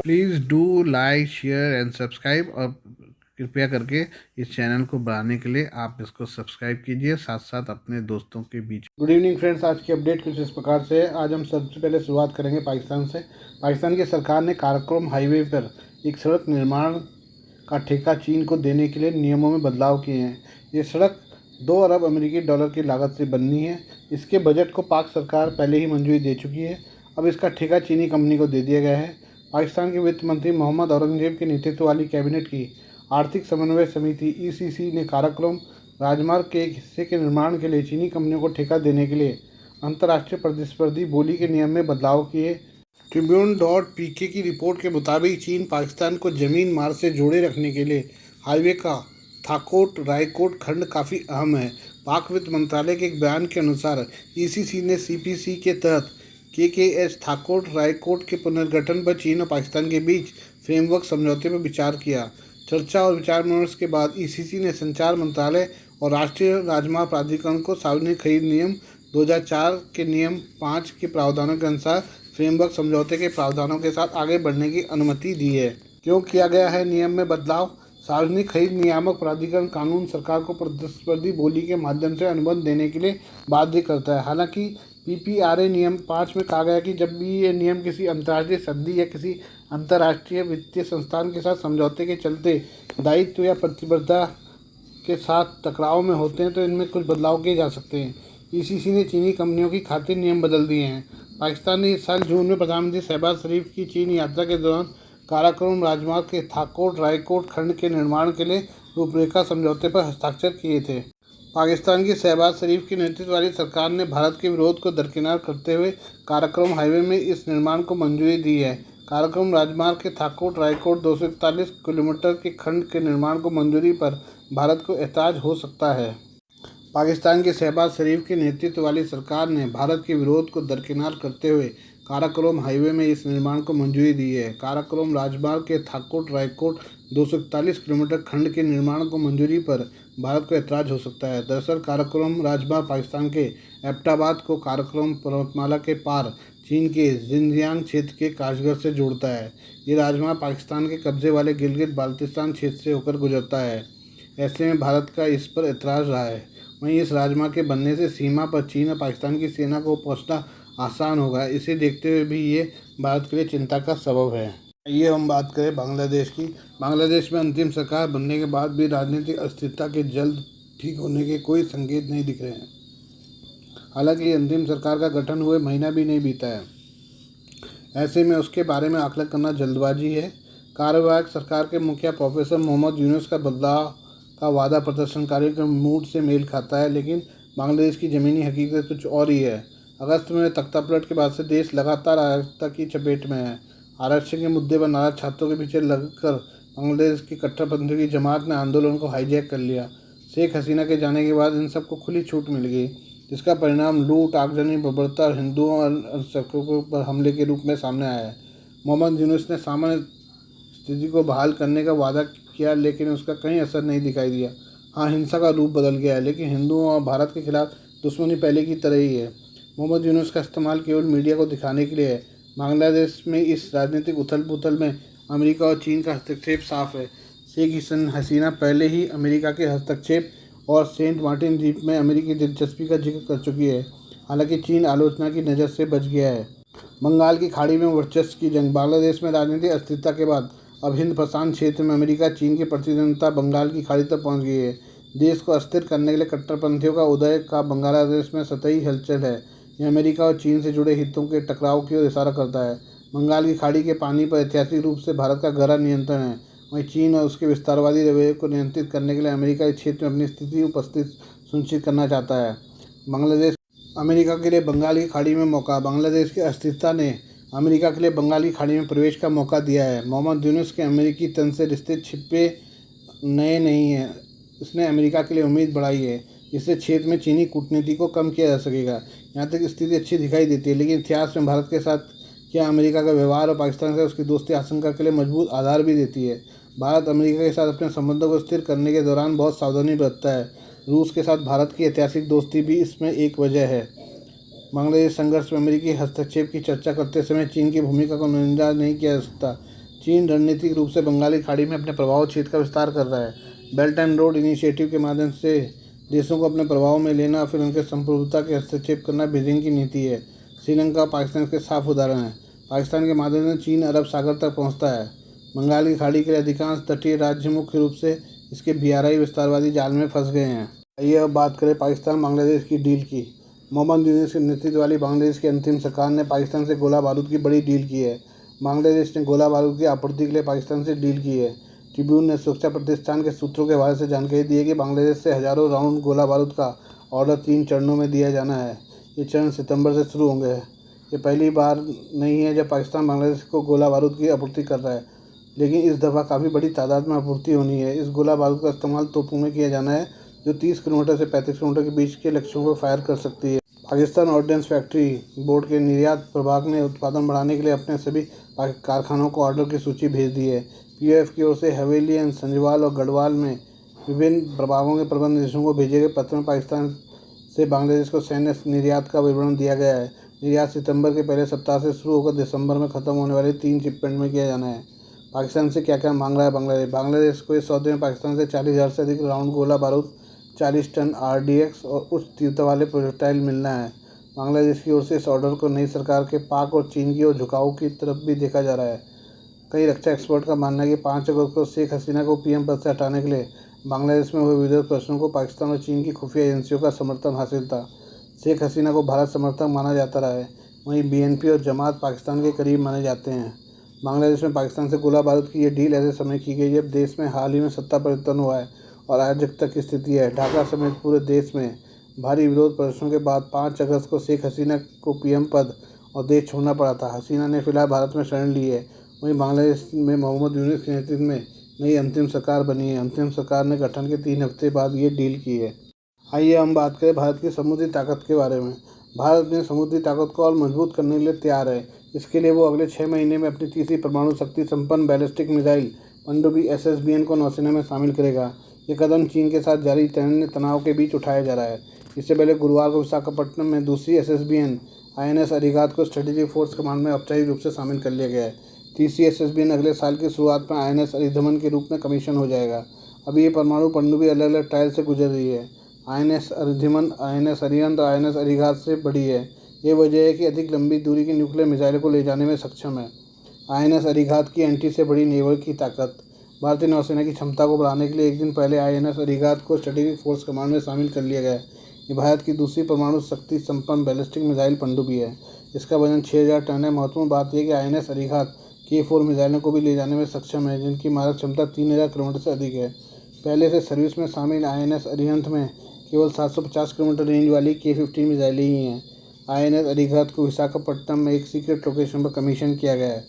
Please do like share and subscribe, और कृपया करके इस चैनल को बढ़ाने के लिए आप इसको सब्सक्राइब कीजिए, साथ साथ अपने दोस्तों के बीच। गुड इवनिंग फ्रेंड्स, आज की अपडेट कुछ इस प्रकार से है। आज हम सबसे पहले शुरुआत करेंगे पाकिस्तान से। पाकिस्तान की सरकार ने काराकोरम हाईवे पर एक सड़क निर्माण का ठेका चीन को देने के लिए नियमों में बदलाव किए हैं। ये सड़क 2 अरब अमेरिकी डॉलर की लागत से बननी है। इसके बजट को पाक सरकार पहले ही मंजूरी दे चुकी है। अब इसका ठेका चीनी कंपनी को दे दिया गया है। पाकिस्तान के वित्त मंत्री मोहम्मद औरंगजेब के नेतृत्व वाली कैबिनेट की आर्थिक समन्वय समिति (ECC) ने काराकोरम राजमार्ग के एक हिस्से के निर्माण के लिए चीनी कंपनियों को ठेका देने के लिए अंतर्राष्ट्रीय प्रतिस्पर्धी बोली के नियम में बदलाव किए। Tribune.pk की रिपोर्ट के मुताबिक चीन पाकिस्तान को ज़मीन मार्ग से जोड़े रखने के लिए हाईवे का थाकोट रायकोट खंड काफ़ी अहम है। पाक वित्त मंत्रालय के एक बयान के अनुसार ECC ने CPC के तहत KKH थाकोट रायकोट के पुनर्गठन पर चीन और पाकिस्तान के बीच फ्रेमवर्क समझौते पर विचार किया। चर्चा और विचार विमर्श के बाद ECC ने संचार मंत्रालय और राष्ट्रीय राजमार्ग प्राधिकरण को सार्वजनिक खरीद नियम 2004 के नियम 5 के प्रावधानों के अनुसार फ्रेमवर्क समझौते के प्रावधानों के साथ आगे बढ़ने की अनुमति दी है। क्यों किया गया है नियम में बदलाव? सार्वजनिक खरीद नियामक प्राधिकरण कानून सरकार को प्रतिस्पर्धी बोली के माध्यम से अनुबंध देने के लिए बाध्य करता है। हालांकि PPRA नियम 5 में कहा गया है कि जब भी ये नियम किसी अंतर्राष्ट्रीय संधि या किसी अंतर्राष्ट्रीय वित्तीय संस्थान के साथ समझौते के चलते दायित्व या प्रतिबद्धता के साथ टकराव में होते हैं तो इनमें कुछ बदलाव किए जा सकते हैं। ECC ने चीनी कंपनियों की खातिर नियम बदल दिए हैं। पाकिस्तान ने इस साल जून में प्रधानमंत्री शहबाज शरीफ की चीन यात्रा के दौरान काराकोरम राजमार्ग के थाकोट रायकोट खंड के निर्माण के लिए रूपरेखा समझौते पर हस्ताक्षर किए थे। पाकिस्तान की शहबाज शरीफ के नेतृत्व वाली सरकार ने भारत के विरोध को दरकिनार करते हुए काराकोरम हाईवे में इस निर्माण को मंजूरी दी है। काराकोरम राजमार्ग के थाकोट रायकोट 241 किलोमीटर के खंड के निर्माण को मंजूरी पर भारत को एतराज़ हो सकता है। पाकिस्तान की शहबाज शरीफ के नेतृत्व वाली सरकार ने भारत के विरोध को दरकिनार करते हुए काराकोरम हाईवे में इस निर्माण को मंजूरी दी है। काराकोरम राजमार्ग के थाकोट रायकोट 241 किलोमीटर खंड के निर्माण को मंजूरी पर भारत को एतराज़ हो सकता है। दरअसल काराकोरम राजमार्ग पाकिस्तान के एबटाबाद को काराकोरम पर्वतमाला के पार चीन के जिनजियांग क्षेत्र के काशगर से जोड़ता है। ये राजमार्ग पाकिस्तान के कब्जे वाले गिलगित बाल्टिस्तान क्षेत्र से होकर गुजरता है। ऐसे में भारत का इस पर एतराज़ रहा है। वहीं इस राजमार्ग के बनने से सीमा पर चीन और पाकिस्तान की सेना को पहुंचना आसान होगा। इसे देखते हुए भी ये भारत के लिए चिंता का सबब है। ये हम बात करें बांग्लादेश की। बांग्लादेश में अंतिम सरकार बनने के बाद भी राजनीतिक अस्थिरता के जल्द ठीक होने के कोई संकेत नहीं दिख रहे हैं। हालांकि अंतिम सरकार का गठन हुए महीना भी नहीं बीता है। ऐसे में उसके बारे में आकलन करना जल्दबाजी है। कार्यवाहक सरकार के मुखिया प्रोफेसर मोहम्मद यूनुस का बदलाव का वादा प्रदर्शनकारियों के मूड से मेल खाता है, लेकिन बांग्लादेश की ज़मीनी हकीकत कुछ और ही है। अगस्त में तख्तापलट के बाद से देश लगातार अराजकता की चपेट में है। आरक्षण के मुद्दे पर नाराज छात्रों के पीछे लगकर बांग्लादेश की कट्टरपंथियों की जमात ने आंदोलन को हाईजैक कर लिया। शेख हसीना के जाने के बाद इन सबको खुली छूट मिल गई, जिसका परिणाम लूट, आगजनी, बर्बरता और हिंदुओं और अल्पसंख्यकों पर हमले के रूप में सामने आया है। मोहम्मद यूनुस ने सामान्य स्थिति को बहाल करने का वादा किया, लेकिन उसका कहीं असर नहीं दिखाई दिया। हाँ, हिंसा का रूप बदल गया है, लेकिन हिंदुओं और भारत के खिलाफ दुश्मनी पहले की तरह ही है। मोहम्मद यूनुस का इस्तेमाल केवल मीडिया को दिखाने के लिए है। बांग्लादेश में इस राजनीतिक उथल पुथल में अमेरिका और चीन का हस्तक्षेप साफ है। शेख हसीना पहले ही अमेरिका के हस्तक्षेप और सेंट मार्टिन द्वीप में अमेरिकी दिलचस्पी का जिक्र कर चुकी है। हालांकि चीन आलोचना की नज़र से बच गया है। बंगाल की खाड़ी में वर्चस्व की जंग। बांग्लादेश में राजनीतिक अस्थिरता के बाद अब हिंद प्रशांत क्षेत्र में अमेरिका चीन की प्रतिद्वंद्विता बंगाल की खाड़ी तक पहुंच गई है। देश को अस्थिर करने के लिए कट्टरपंथियों का उदय का बांग्लादेश में सतही हलचल है। यह अमेरिका और चीन से जुड़े हितों के टकराव की ओर इशारा करता है। बंगाल की खाड़ी के पानी पर ऐतिहासिक रूप से भारत का गहरा नियंत्रण है। वहीं चीन और उसके विस्तारवादी रवैये को नियंत्रित करने के लिए अमेरिका इस क्षेत्र में अपनी स्थिति उपस्थित सुनिश्चित करना चाहता है। बांग्लादेश अमेरिका के लिए बंगाल की खाड़ी में मौका। बांग्लादेश की अस्थिरता ने अमेरिका के लिए बंगाल की खाड़ी में प्रवेश का मौका दिया है। मोहम्मद यूनुस के अमेरिकी तंत्र से रिश्ते छिपे नए नहीं हैं। इसने अमेरिका के लिए उम्मीद बढ़ाई है। इससे क्षेत्र में चीनी कूटनीति को कम किया जा सकेगा। यहाँ तक स्थिति अच्छी दिखाई देती है, लेकिन इतिहास में भारत के साथ क्या अमेरिका का व्यवहार और पाकिस्तान से उसकी दोस्ती आशंका के लिए मजबूत आधार भी देती है। भारत अमेरिका के साथ अपने संबंधों को स्थिर करने के दौरान बहुत सावधानी बरतता है। रूस के साथ भारत की ऐतिहासिक दोस्ती भी इसमें एक वजह है। बांग्लादेश संघर्ष में अमेरिकी हस्तक्षेप की चर्चा करते समय चीन की भूमिका को नजरअंदाज नहीं किया जा सकता। चीन रणनीतिक रूप से बंगाली खाड़ी में अपने प्रभाव क्षेत्र का विस्तार कर रहा है। बेल्ट एंड रोड इनिशिएटिव के माध्यम से देशों को अपने प्रभाव में लेना और फिर उनके संप्रभुता के हस्तक्षेप करना बीजिंग की नीति है। श्रीलंका और पाकिस्तान के साफ उदाहरण हैं। पाकिस्तान के माध्यम से चीन अरब सागर तक पहुंचता है। बंगाल की खाड़ी के अधिकांश तटीय राज्य मुख्य रूप से इसके BRI विस्तारवादी जाल में फंस गए हैं। आइए अब बात करें पाकिस्तान बांग्लादेश की डील की। मोहम्मद यूनूस के नेतृत्व वाली बांग्लादेश की अंतिम सरकार ने पाकिस्तान से गोला बारूद की बड़ी डील की है। बांग्लादेश ने गोला बारूद की आपूर्ति के लिए पाकिस्तान से डील की है। ट्रिब्यून ने सुरक्षा प्रतिष्ठान के सूत्रों के हवाले से जानकारी दी है कि बांग्लादेश से हज़ारों राउंड गोला बारूद का ऑर्डर 3 चरणों में दिया जाना है। ये चरण सितंबर से शुरू होंगे। ये पहली बार नहीं है जब पाकिस्तान बांग्लादेश को गोला बारूद की आपूर्ति कर रहा है, लेकिन इस दफ़ा काफ़ी बड़ी तादाद में आपूर्ति होनी है। इस गोला बारूद का इस्तेमाल तोपों में किया जाना है जो 30 किलोमीटर से 35 किलोमीटर के बीच के लक्ष्यों को फायर कर सकती है। पाकिस्तान ऑर्डिनेंस फैक्ट्री बोर्ड के निर्यात प्रभाग ने उत्पादन बढ़ाने के लिए अपने सभी कारखानों को ऑर्डर की सूची भेज दी है। POF की ओर से हवेली एंड संजवाल और गढ़वाल में विभिन्न प्रभागों के प्रबंध निदेशकों को भेजे गए पत्र में पाकिस्तान से बांग्लादेश को सैन्य निर्यात का विवरण दिया गया है। निर्यात सितंबर के पहले सप्ताह से शुरू होकर दिसंबर में खत्म होने वाले 3 शिपमेंट में किया जाना है। पाकिस्तान से क्या क्या मांग रहा है बांग्लादेश? बांग्लादेश को इस सौदे में पाकिस्तान से 40,000 से अधिक राउंड गोला बारूद, 40 टन RDX और उच्च तीव्रता वाले प्रोजेक्टाइल मिलना है। बांग्लादेश की ओर से इस ऑर्डर को नई सरकार के पाक और चीन की ओर झुकाव की तरफ भी देखा जा रहा है। कई रक्षा एक्सपर्ट का मानना है कि 5 अगस्त को शेख हसीना को PM पद से हटाने के लिए बांग्लादेश में हुए विरोध प्रदर्शनों को पाकिस्तान और चीन की खुफिया एजेंसियों का समर्थन हासिल था। शेख हसीना को भारत समर्थक माना जाता रहा है, वहीं BNP और जमात पाकिस्तान के करीब माने जाते हैं। बांग्लादेश में पाकिस्तान से गोला बारूद की ये डील ऐसे समय की गई जब देश में हाल ही में सत्ता परिवर्तन हुआ है और अराजकता की स्थिति है। ढाका समेत पूरे देश में भारी विरोध प्रदर्शनों के बाद 5 अगस्त को शेख हसीना को PM पद और देश छोड़ना पड़ा था। हसीना ने फिलहाल भारत में शरण ली है। वहीं बांग्लादेश में मोहम्मद यूनूस के नेतृत्व में नई अंतिम सरकार बनी है। अंतिम सरकार ने गठन के 3 हफ्ते बाद ये डील की है। आइए हम बात करें भारत की समुद्री ताकत के बारे में। भारत अपनी समुद्री ताकत को और मजबूत करने के लिए तैयार है। इसके लिए वो अगले 6 महीने में अपनी तीसरी परमाणु शक्ति संपन्न बैलिस्टिक मिसाइल पनडुब्बी SSBN को नौसेना में शामिल करेगा। ये कदम चीन के साथ जारी तनाव के बीच उठाया जा रहा है। इससे पहले गुरुवार को विशाखापट्टनम में दूसरी SSBN INS अरिहंत को स्ट्रेटेजिक फोर्स कमांड में औपचारिक रूप से शामिल कर लिया गया है। तीसरी SSBN अगले साल की शुरुआत में INS अरिहंत के रूप में कमीशन हो जाएगा। अभी ये परमाणु पनडुब्बी अलग अलग ट्रायल से गुजर रही है। INS अरिहंत, INS अरिहंत और INS अरिहंत से बड़ी है। ये वजह है कि अधिक लंबी दूरी की न्यूक्लियर मिसाइलों को ले जाने में सक्षम है। INS अरिहंत की एंटी से बड़ी नेवल की ताकत। भारतीय नौसेना की क्षमता को बढ़ाने के लिए एक दिन पहले INS अरिहंत को स्ट्रेटेजिक फोर्स कमांड में शामिल कर लिया गया है। ये भारत की दूसरी परमाणु शक्ति संपन्न बैलिस्टिक मिसाइल पनडुब्बी है। इसका वजन 6000 टन है। महत्वपूर्ण बात यह कि INS अरिहंत K4 मिसाइलों को भी ले जाने में सक्षम है, जिनकी मारक क्षमता 3000 किलोमीटर से अधिक है। पहले से सर्विस में शामिल INS अरिहंत में केवल 750 किलोमीटर रेंज वाली K15 मिसाइलें ही हैं। INS अरिहंत को विशाखापट्टनम में एक सीक्रेट लोकेशन पर कमीशन किया गया है।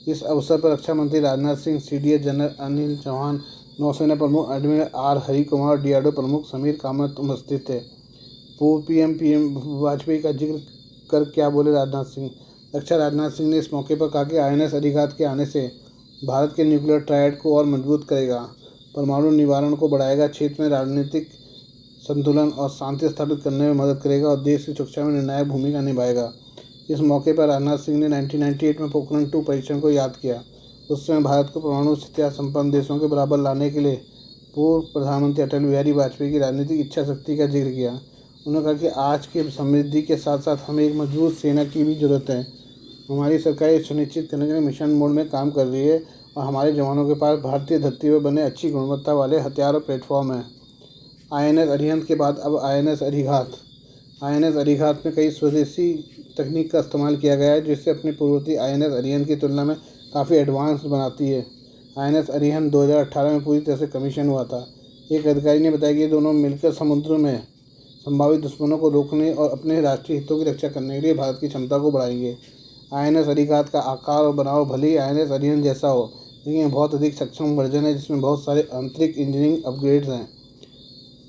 इस अवसर पर रक्षा मंत्री राजनाथ सिंह, CDS जनरल अनिल चौहान, नौसेना प्रमुख admiral R Hari Kumar, DRDO प्रमुख समीर कामत उपस्थित थे। पूर्व PM वाजपेयी का जिक्र कर क्या बोले राजनाथ सिंह? रक्षा राजनाथ सिंह ने इस मौके पर कहा कि INS अरिहंत के आने से भारत के न्यूक्लियर ट्रायड को और मजबूत करेगा, परमाणु निवारण को बढ़ाएगा, क्षेत्र में राजनीतिक संतुलन और शांति स्थापित करने में मदद करेगा और देश की सुरक्षा में निर्णायक भूमिका निभाएगा। इस मौके पर राजनाथ सिंह ने 1998 में पोखरण 2 परीक्षण को याद किया। उस समय भारत को परमाणु हथियार संपन्न देशों के बराबर लाने के लिए पूर्व प्रधानमंत्री अटल बिहारी वाजपेयी की राजनीतिक इच्छा शक्ति का जिक्र किया। उन्होंने कहा कि आज के समृद्धि के साथ साथ हमें एक मजबूत सेना की भी जरूरत है। हमारी सरकार ये सुनिश्चित करने के लिए मिशन मोड में काम कर रही है और हमारे जवानों के पास भारतीय धरती पर बने अच्छी गुणवत्ता वाले हथियार और प्लेटफॉर्म हैं। INS अरिहंत के बाद अब INS अरिहंत। INS अरिहंत में कई स्वदेशी तकनीक का इस्तेमाल किया गया है, जिससे अपनी पूर्ववर्ती INS अरिहंत की तुलना में काफ़ी एडवांस बनाती है। INS अरिहंत 2018 में पूरी तरह से कमीशन हुआ था। एक अधिकारी ने बताया कि ये दोनों मिलकर समुद्र में संभावित दुश्मनों को रोकने और अपने राष्ट्रीय हितों की रक्षा करने के लिए भारत की क्षमता को बढ़ाएंगे। INS अरिहंत का आकार और बनाव भले ही INS अरिहंत जैसा हो, लेकिन यह बहुत अधिक सक्षम वर्जन है जिसमें बहुत सारे आंतरिक इंजीनियरिंग अपग्रेड्स हैं।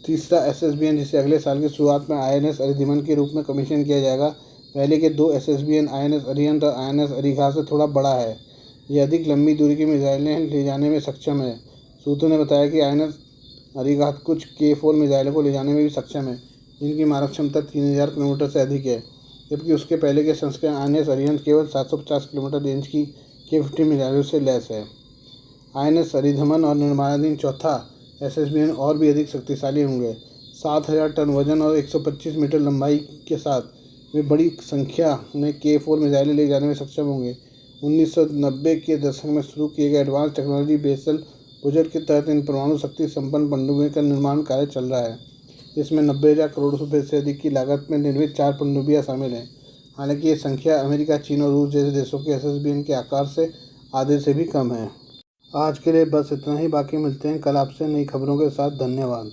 तीसरा SSBN, जिसे अगले साल की शुरुआत में INS अरिहंत के रूप में कमीशन किया जाएगा, पहले के 2 SSBN INS अरिहंत और INS अरिहंत से थोड़ा बड़ा है। यह अधिक लंबी दूरी की मिसाइलें ले जाने में सक्षम है। सूत्रों ने बताया कि INS अरिहंत कुछ K4 मिसाइलों को ले जाने में भी सक्षम है, जिनकी मारक क्षमता 3000 किलोमीटर से अधिक है, जबकि उसके पहले के संस्करण INS अरिहंत केवल 750 किलोमीटर रेंज की K-50 मिसाइलों से लैस है। INS अरिधमन और निर्माणाधीन चौथा SSBN और भी अधिक शक्तिशाली होंगे। 7,000 टन वजन और 125 मीटर लंबाई के साथ वे बड़ी संख्या में K4 मिसाइलें ले जाने में सक्षम होंगे। 1990 के दशक में शुरू किए गए एडवांस टेक्नोलॉजी बेसल प्रोजेक्ट के तहत इन परमाणु शक्ति संपन्न पनडुब्बियों का निर्माण कार्य चल रहा है। इसमें 90,000 करोड़ रुपये से अधिक की लागत में निर्मित 4 पनडुब्बियां शामिल हैं। हालांकि ये संख्या अमेरिका, चीन और रूस जैसे देशों के SSBN के आकार से आधे से भी कम है। आज के लिए बस इतना ही। बाकी मिलते हैं कल आपसे नई खबरों के साथ। धन्यवाद।